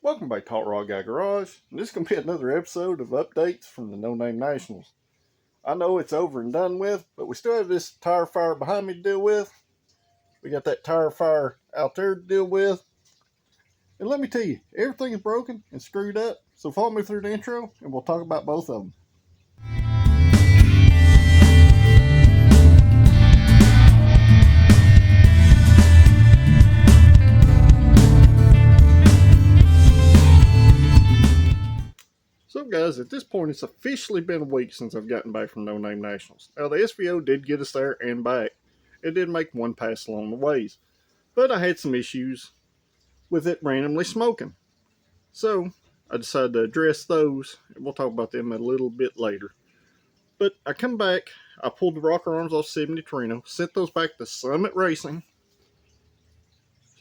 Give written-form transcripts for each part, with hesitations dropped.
Welcome back to Hot Rod Guy Garage. And this is going to be another episode of updates from the NoName Nationals. I know it's over and done with, but we still have this tire fire behind me to deal with. We got that tire fire out there to deal with. And let me tell you, everything is broken and screwed up. So follow me through the intro and we'll talk about both of them. So guys, at this point, it's officially been a week since I've gotten back from NoName Nationals. Now the SVO did get us there and back. It did make one pass along the ways. But I had some issues with it randomly smoking. So I decided to address those, and we'll talk about them a little bit later. But I come back, I pulled the rocker arms off 70 Torino, sent those back to Summit Racing,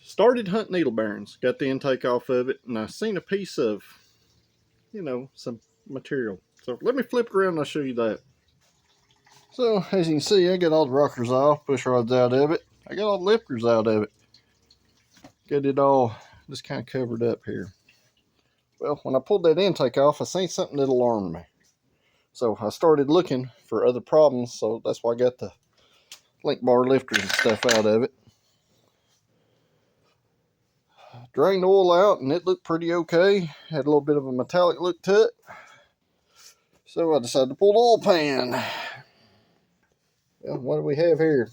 started hunting needle bearings, got the intake off of it, and I seen a piece of, some material. So let me flip it around and I'll show you that. So as you can see, I got all the rockers off, push rods out of it. I got all the lifters out of it. Got it all just kind of covered up here. Well, when I pulled that intake off, I seen something that alarmed me. So I started looking for other problems, so that's why I got the link bar lifters and stuff out of it. Drained the oil out and it looked pretty okay. Had a little bit of a metallic look to it. So I decided to pull the oil pan. Well, what do we have here?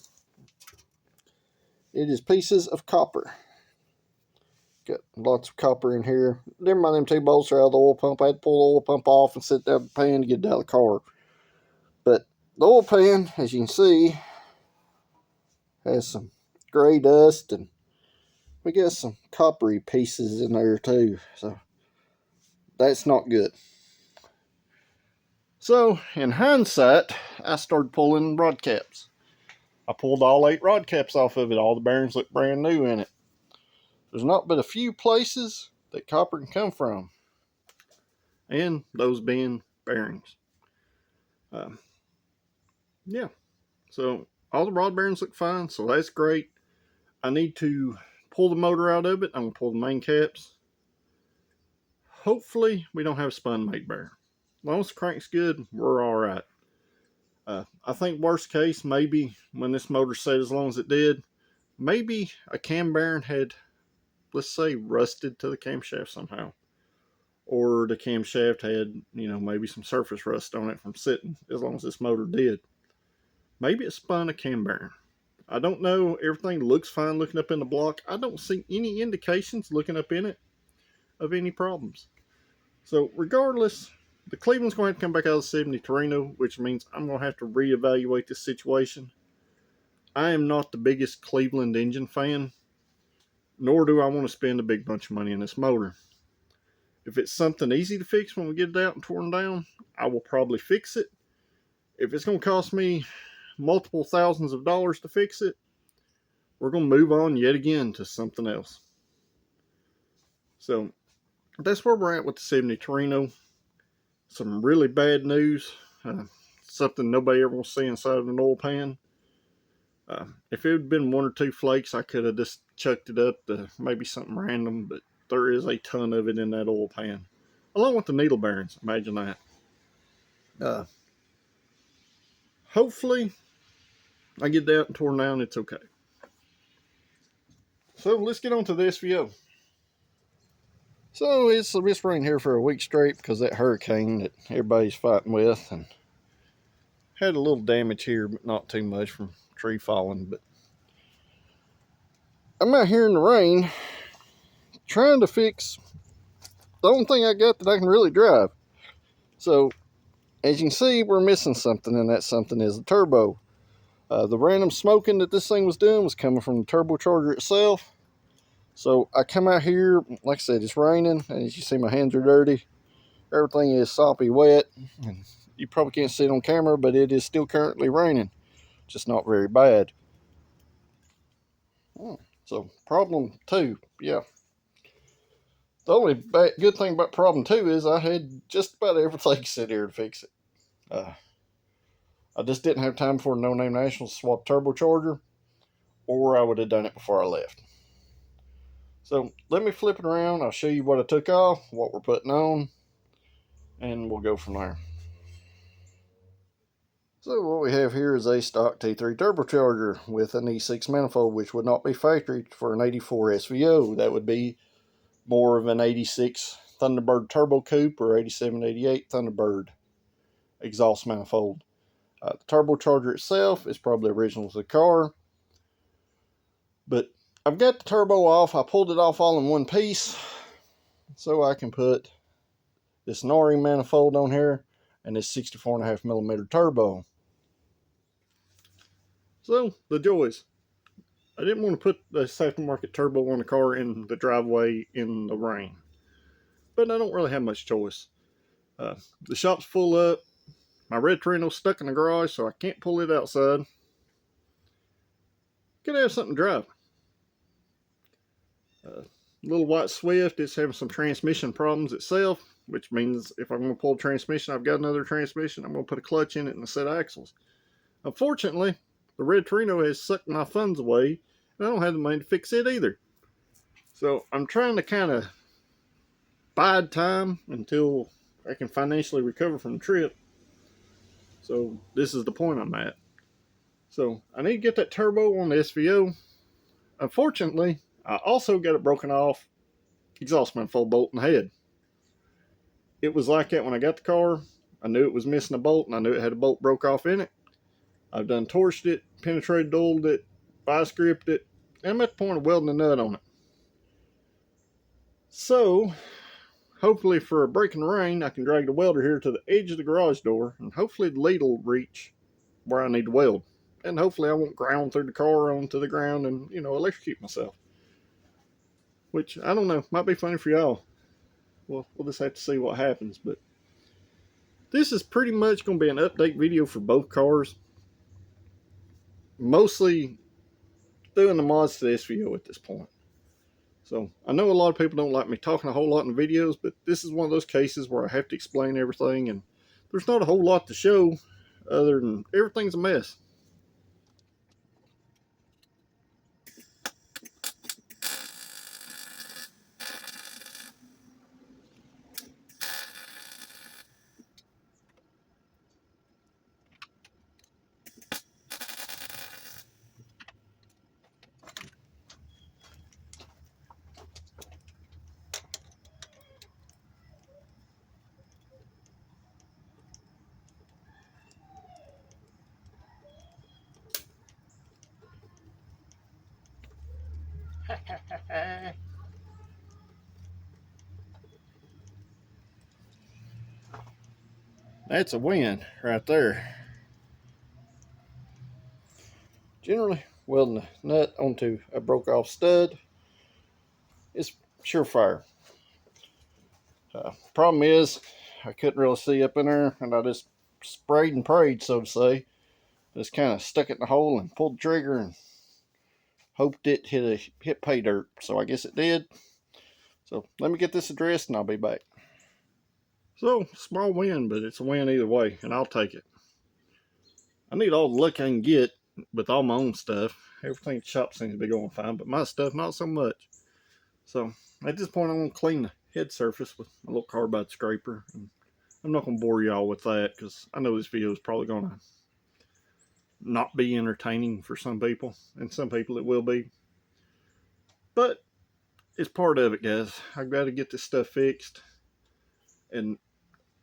It is pieces of copper. Got lots of copper in here. Never mind, them two bolts are out of the oil pump. I had to pull the oil pump off and set down the pan to get it out of the car. But the oil pan, as you can see, has some gray dust, and we got some coppery pieces in there too. So that's not good. So in hindsight, I started pulling rod caps. I pulled all 8 rod caps off of it. All the bearings look brand new in it. There's not but a few places that copper can come from, and those being bearings. Yeah, so all the rod bearings look fine, so that's great. I need to pull the motor out of it. I'm going to pull the main caps. Hopefully we don't have a spun mate bearing. As long as the crank's good, we're all right. I think worst case, maybe when this motor set as long as it did, maybe a cam bearing had, let's say, rusted to the camshaft somehow. Or the camshaft had, maybe some surface rust on it from sitting, as long as this motor did. Maybe it spun a cam bearing. I don't know. Everything looks fine looking up in the block. I don't see any indications looking up in it of any problems. So regardless, the Cleveland's going to have to come back out of the 70 Torino, which means I'm going to have to reevaluate this situation. I am not the biggest Cleveland engine fan, nor do I want to spend a big bunch of money on this motor. If it's something easy to fix when we get it out and torn down, I will probably fix it. If it's going to cost me multiple thousands of dollars to fix it, we're going to move on yet again to something else. So that's where we're at with the 70 Torino. Some really bad news. Something nobody ever wants to see inside of an oil pan. If it had been 1 or 2 flakes, I could have just chucked it up to maybe something random, but there is a ton of it in that oil pan, along with the needle bearings. Imagine that. Hopefully I get that and torn down, it's okay. So let's get on to the SVO. So it's rained here for a week straight because that hurricane that everybody's fighting with, and had a little damage here, but not too much from tree falling. But I'm out here in the rain trying to fix the only thing I got that I can really drive. So as you can see, we're missing something, and that something is the turbo. The random smoking that this thing was doing was coming from the turbocharger itself. So I come out here, like I said, it's raining, and as you see, my hands are dirty. Everything is soppy wet, and you probably can't see it on camera, but it is still currently raining, just not very bad. So problem 2, yeah. The only good thing about problem 2 is I had just about everything set here to fix it. I just didn't have time for NoName National to swap turbocharger, or I would have done it before I left. So let me flip it around. I'll show you what I took off, what we're putting on, and we'll go from there. So what we have here is a stock T3 turbocharger with an E6 manifold, which would not be factory for an 84 SVO. That would be more of an 86 Thunderbird Turbo Coupe or 87, 88 Thunderbird exhaust manifold. The turbocharger itself is probably original to the car, but I've got the turbo off. I pulled it off all in one piece so I can put this NoName manifold on here and this 64.5mm turbo. So the joys. I didn't want to put the aftermarket turbo on the car in the driveway in the rain, but I don't really have much choice. The shop's full up. My red Torino's stuck in the garage, so I can't pull it outside. Gotta have something to drive. Little white Swift is having some transmission problems itself, which means if I'm going to pull a transmission, I've got another transmission. I'm going to put a clutch in it and a set of axles. Unfortunately, the red Torino has sucked my funds away, and I don't have the money to fix it either. So I'm trying to kind of bide time until I can financially recover from the trip. So this is the point I'm at. So I need to get that turbo on the SVO. Unfortunately, I also got it broken off exhaust manifold bolt in the head. It was like that when I got the car. I knew it was missing a bolt, and I knew it had a bolt broke off in it. I've done torched it, penetrated, dulled it, vice gripped it, and I'm at the point of welding a nut on it. So, hopefully for a break in the rain, I can drag the welder here to the edge of the garage door, and hopefully the lead will reach where I need to weld. And hopefully I won't ground through the car onto the ground and, electrocute myself. Which, I don't know, might be funny for y'all. Well, we'll just have to see what happens. But this is pretty much going to be an update video for both cars. Mostly doing the mods to the SVO at this point. So, I know a lot of people don't like me talking a whole lot in videos, but this is one of those cases where I have to explain everything, and there's not a whole lot to show other than everything's a mess. That's a win right there. Generally, welding a nut onto a broke off stud is surefire. Problem is, I couldn't really see up in there, and I just sprayed and prayed, so to say. Just kind of stuck it in the hole and pulled the trigger and hoped it hit pay dirt. So I guess it did. So let me get this addressed and I'll be back. So, small win, but it's a win either way, and I'll take it. I need all the luck I can get with all my own stuff. Everything at the shop seems to be going fine, but my stuff, not so much. So, at this point, I'm going to clean the head surface with a little carbide scraper. And I'm not going to bore y'all with that, because I know this video is probably going to not be entertaining for some people, and some people it will be. But, it's part of it, guys. I've got to get this stuff fixed. And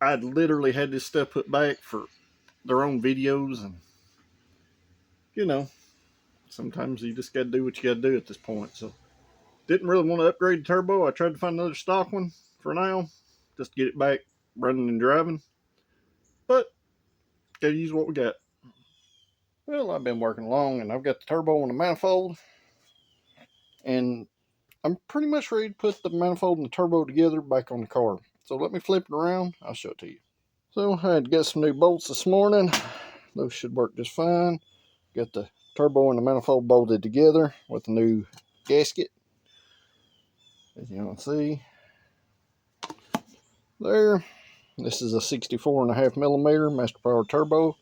I'd literally had this stuff put back for their own videos, and sometimes you just got to do what you got to do at this point. So didn't really want to upgrade the turbo. I tried to find another stock one for now, just to get it back running and driving, but gotta use what we got. Well, I've been working along, and I've got the turbo on the manifold, and I'm pretty much ready to put the manifold and the turbo together back on the car. So let me flip it around. I'll show it to you. So I had to get some new bolts this morning. Those should work just fine. Got the turbo and the manifold bolted together with the new gasket. As you can see there, this is a 64.5mm Master Power Turbo.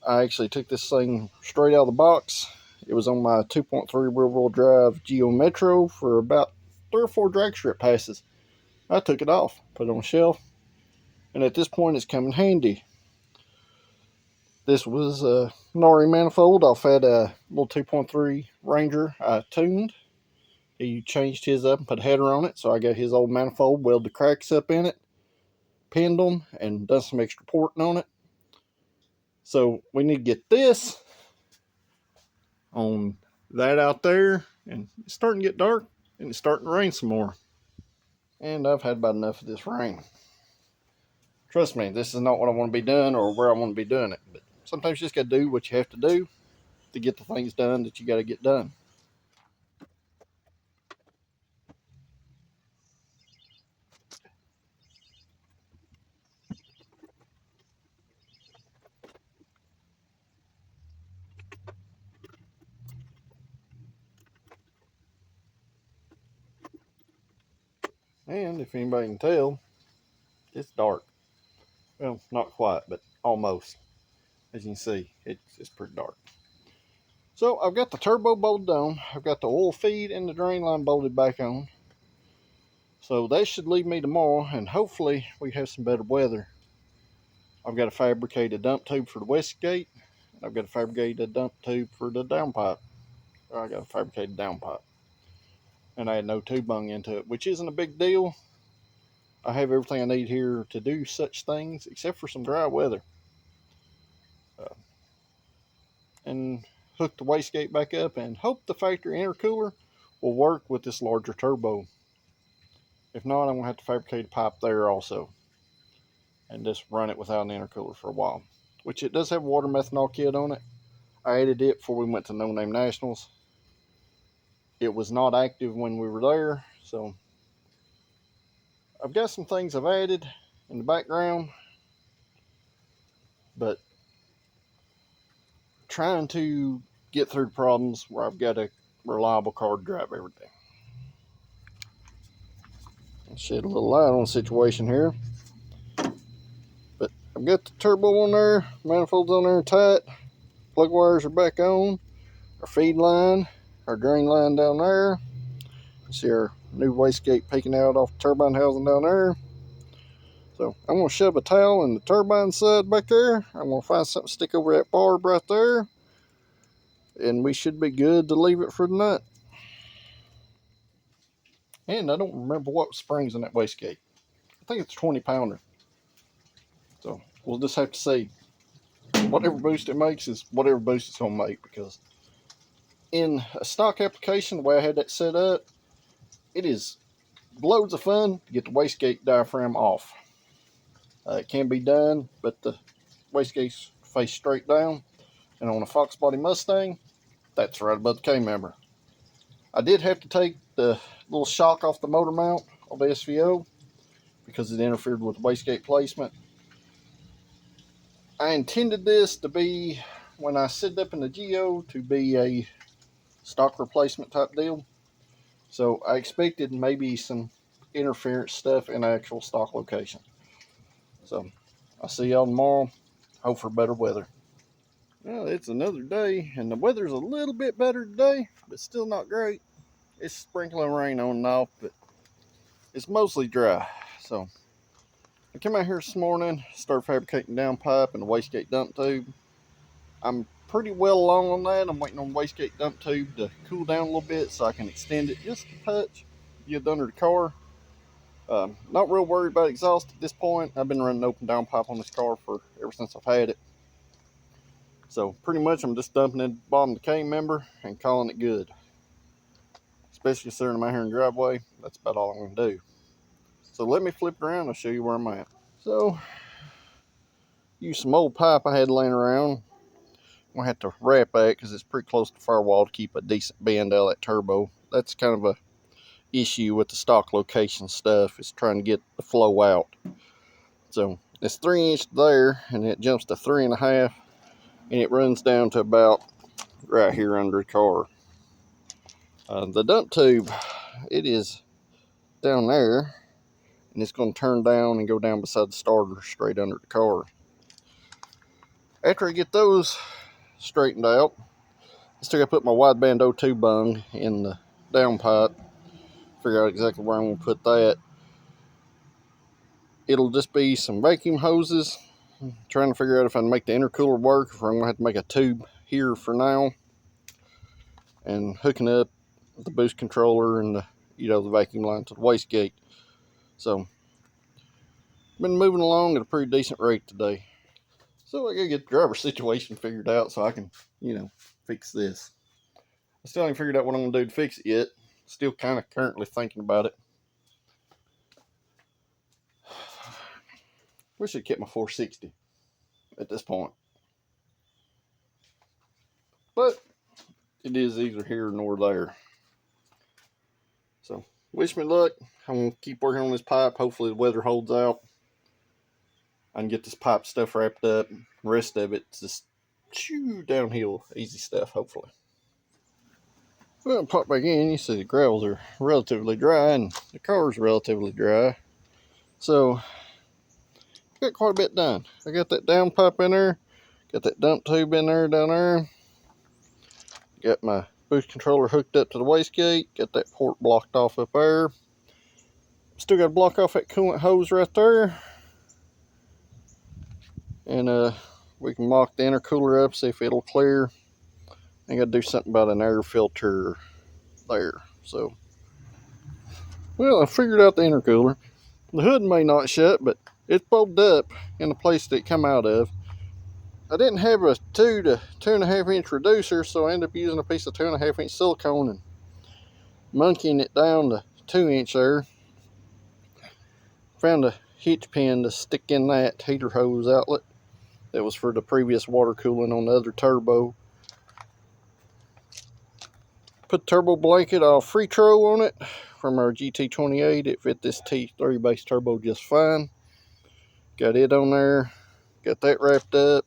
I actually took this thing straight out of the box. It was on my 2.3 rear-wheel drive Geo Metro for about 3 or 4 drag strip passes. I took it off, put it on a shelf, and at this point it's come in handy. This was a NoName manifold off at a little 2.3 Ranger I tuned. He changed his up and put a header on it, so I got his old manifold, welded the cracks up in it, pinned them, and done some extra porting on it. So we need to get this on that out there, and it's starting to get dark, and it's starting to rain some more. And I've had about enough of this rain. Trust me, this is not what I want to be doing or where I want to be doing it, but sometimes you just got to do what you have to do to get the things done that you got to get done. And if anybody can tell, it's dark. Well, not quite, but almost. As you can see, it's pretty dark. So I've got the turbo bolted on. I've got the oil feed and the drain line bolted back on. So that should leave me tomorrow, and hopefully we have some better weather. I've got to fabricate a dump tube for the west gate. I've got to fabricate a dump tube for the downpipe. I got to fabricate a downpipe. And I had no tube bung into it, which isn't a big deal. I have everything I need here to do such things, except for some dry weather. And hook the wastegate back up and hope the factory intercooler will work with this larger turbo. If not, I'm going to have to fabricate a pipe there also and just run it without an intercooler for a while, which it does have a water methanol kit on it. I added it before we went to NoName Nationals. It was not active when we were there, so I've got some things I've added in the background, but trying to get through problems where I've got a reliable car to drive every day. I'll shed a little light on the situation here. But I've got the turbo on there, manifolds on there tight, plug wires are back on, our feed line, our drain line down there. You see our new wastegate peeking out off the turbine housing down there. So I'm going to shove a towel in the turbine side back there. I'm going to find something to stick over that barb right there. And we should be good to leave it for the night. And I don't remember what springs in that wastegate. I think it's a 20 pounder. So we'll just have to see. Whatever boost it makes is whatever boost it's going to make, because in a stock application, the way I had that set up, it is loads of fun to get the wastegate diaphragm off. It can be done, but the wastegate's face straight down, and on a Fox Body Mustang, that's right above the K-member. I did have to take the little shock off the motor mount of the SVO because it interfered with the wastegate placement. I intended this to be, when I set it up in the Geo, to be a stock replacement type deal. So I expected maybe some interference stuff in actual stock location. So I'll see y'all tomorrow. Hope for better weather. Well, it's another day, and the weather's a little bit better today, but still not great. It's sprinkling rain on and off, but it's mostly dry. So I came out here this morning, started fabricating downpipe and the wastegate dump tube. I'm pretty well along on that. I'm waiting on the wastegate dump tube to cool down a little bit so I can extend it just a touch, get it under the car. Not real worried about exhaust at this point. I've been running open downpipe on this car for ever since I've had it. So pretty much I'm just dumping it at the bottom of the K-member and calling it good. Especially considering I'm out here in the driveway, that's about all I'm going to do. So let me flip it around and show you where I'm at. So, use some old pipe I had laying around. I'm going to have to wrap that because it's pretty close to the firewall to keep a decent bend out of that turbo. That's kind of a issue with the stock location stuff, is trying to get the flow out. So it's 3" there, and it jumps to 3.5, and it runs down to about right here under the car. The dump tube, it is down there, and it's going to turn down and go down beside the starter straight under the car. After I get those straightened out, I still got to put my wideband O2 bung in the downpipe figure out exactly where I'm going to put that. It'll just be some vacuum hoses. Trying to figure out if I can make the intercooler work, or I'm going to have to make a tube here for now. And hooking up the boost controller and the vacuum line to the wastegate. So, been moving along at a pretty decent rate today. So I gotta get the driver situation figured out so I can, fix this. I still ain't figured out what I'm gonna do to fix it yet. Still kind of currently thinking about it. Wish I'd kept my 460 at this point. But it is either here nor there. So wish me luck. I'm gonna keep working on this pipe. Hopefully the weather holds out. I can get this pipe stuff wrapped up. The rest of it's just downhill, easy stuff, hopefully. Well, pop back in, you see the gravels are relatively dry and the car's relatively dry. So, got quite a bit done. I got that down pipe in there, got that dump tube in there, down there. Got my boost controller hooked up to the wastegate, got that port blocked off up there. Still got to block off that coolant hose right there. And we can mock the intercooler up, see if it'll clear. I got to do something about an air filter there. So, well, I figured out the intercooler. The hood may not shut, but it's bolted up in the place that it come out of. I didn't have a 2 to 2.5 inch reducer, so I ended up using a piece of 2.5 inch silicone and monkeying it down to 2 inch there. Found a hitch pin to stick in that heater hose outlet that was for the previous water cooling on the other turbo. Put turbo blanket off Fritro on it from our GT28. It fit this T3 base turbo just fine. Got it on there. Got that wrapped up.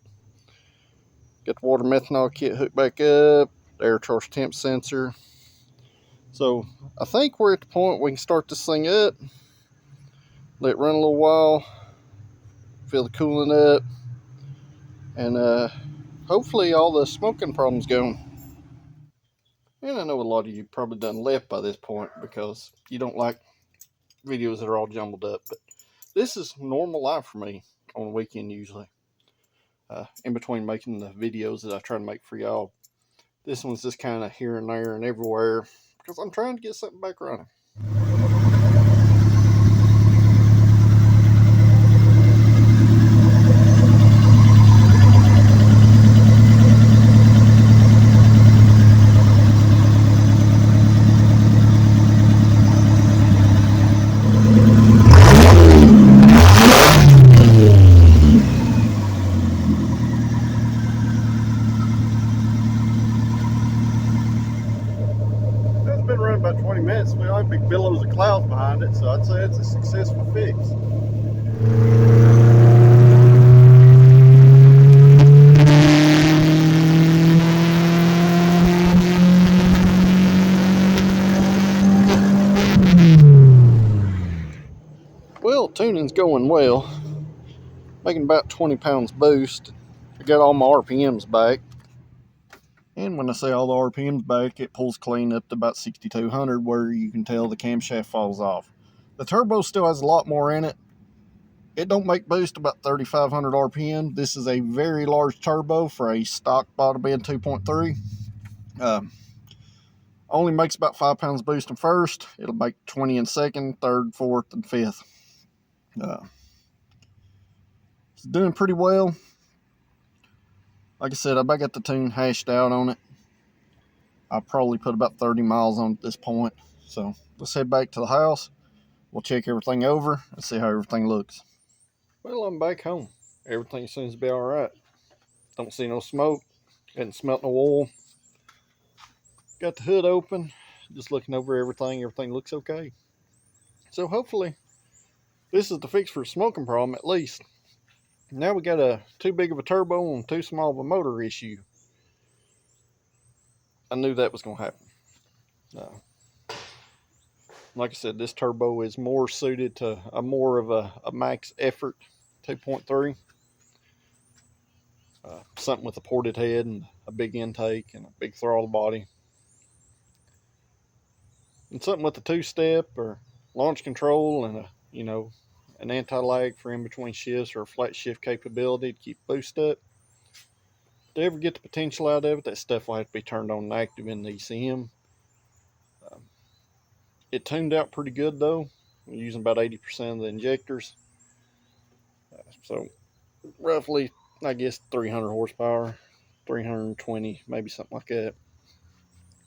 Got the water methanol kit hooked back up. The air charge temp sensor. So I think we're at the point we can start this thing up. Let it run a little while. Fill the coolant up. And hopefully all the smoking problems gone. And I know a lot of you probably done left by this point because you don't like videos that are all jumbled up. But this is normal life for me on the weekend usually. In between making the videos that I try to make for y'all. This one's just kind of here and there and everywhere because I'm trying to get something back running. It's been running about 20 minutes. We have big billows of clouds behind it, so I'd say it's a successful fix. Well, tuning's going well. Making about 20 pounds boost. I got all my RPMs back. And when I say all the RPMs back, it pulls clean up to about 6,200 where you can tell the camshaft falls off. The turbo still has a lot more in it. It don't make boost about 3,500 RPM. This is a very large turbo for a stock bottom end 2.3. Only makes about 5 pounds boost in first. It'll make 20 in second, third, fourth, and fifth. It's doing pretty well. Like I said, I got the tune hashed out on it. I'll probably put about 30 miles on it at this point. So let's head back to the house. We'll check everything over and see how everything looks. Well, I'm back home. Everything seems to be all right. Don't see no smoke. Hadn't smelt no oil. Got the hood open. Just looking over everything. Everything looks okay. So hopefully this is the fix for a smoking problem at least. Now we got a too big of a turbo and too small of a motor issue. I knew that was going to happen. Like I said, this turbo is more suited to more of a max effort 2.3. Something with a ported head and a big intake and a big throttle body. And something with a two-step or launch control and a, you know, an anti-lag for in between shifts or a flat shift capability to keep boost up. To ever get the potential out of it, that stuff will have to be turned on and active in the ECM. Um, it tuned out pretty good though. We're using about 80% of the injectors. So roughly, I guess 300 horsepower, 320, maybe something like that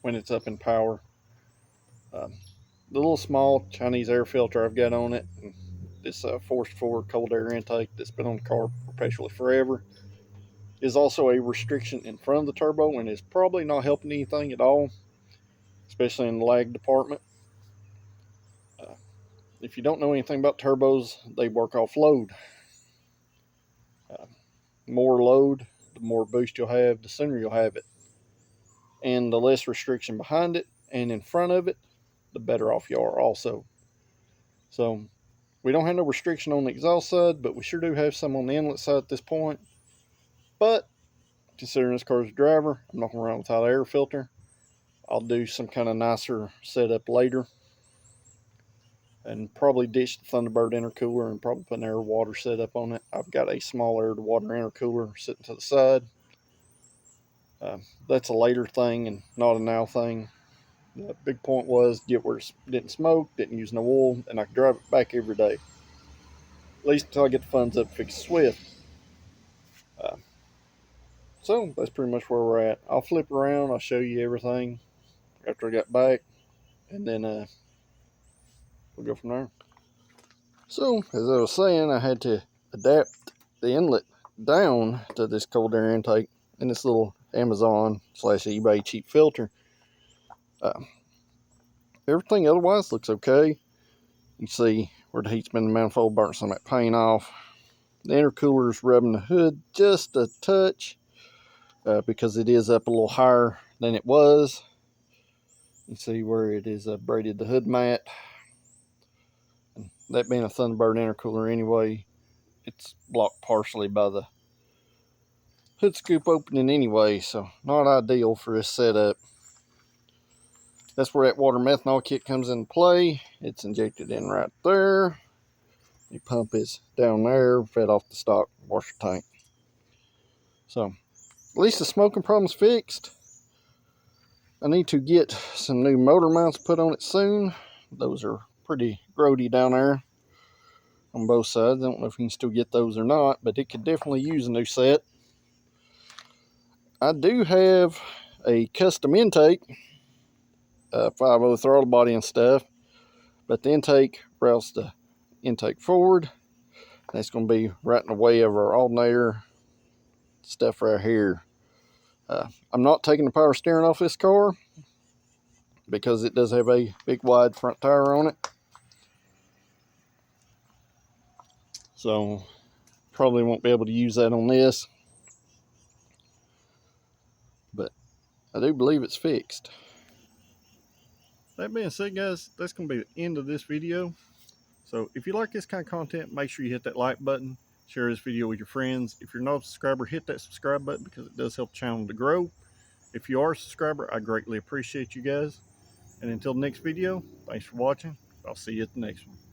when it's up in power. Um, the little small Chinese air filter I've got on it, this forced forward cold air intake that's been on the car perpetually forever, is also a restriction in front of the turbo and is probably not helping anything at all, especially in the lag department. Uh, if you don't know anything about turbos, they work off load. Uh, more load, the more boost you'll have, the sooner you'll have it. And the less restriction behind it and in front of it, the better off you are also. So we don't have no restriction on the exhaust side, but we sure do have some on the inlet side at this point. But considering this car's a driver, I'm not going to run without an air filter. I'll do some kind of nicer setup later and probably ditch the Thunderbird intercooler and probably put an air water setup on it. I've got a small air to water intercooler sitting to the side. That's a later thing and not a now thing. The big point was get where it didn't smoke, didn't use no oil, and I could drive it back every day. At least until I get the funds up to fix Swift. So that's pretty much where we're at. I'll flip around, I'll show you everything after I got back, and then we'll go from there. So, as I was saying, I had to adapt the inlet down to this cold air intake in this little Amazon / eBay cheap filter. Everything otherwise looks okay. You see where the heat's been in the manifold, burnt some of that paint off. The intercooler is rubbing the hood just a touch because it is up a little higher than it was. You see where it is braided the hood mat. And that being a Thunderbird intercooler anyway, it's blocked partially by the hood scoop opening anyway, so not ideal for this setup. That's where that water methanol kit comes into play. It's injected in right there. The pump is down there, fed off the stock washer tank. So, at least the smoking problem's fixed. I need to get some new motor mounts put on it soon. Those are pretty grody down there on both sides. I don't know if you can still get those or not, but it could definitely use a new set. I do have a custom intake, 5.0 throttle body and stuff, but the intake routes the intake forward. That's going to be right in the way of our alternator stuff right here. I'm not taking the power steering off this car because it does have a big wide front tire on it. So probably won't be able to use that on this. But I do believe it's fixed. That being said, guys, that's going to be the end of this video. So if you like this kind of content, make sure you hit that like button. Share this video with your friends. If you're not a subscriber, hit that subscribe button because it does help the channel to grow. If you are a subscriber, I greatly appreciate you guys. And until the next video, thanks for watching. I'll see you at the next one.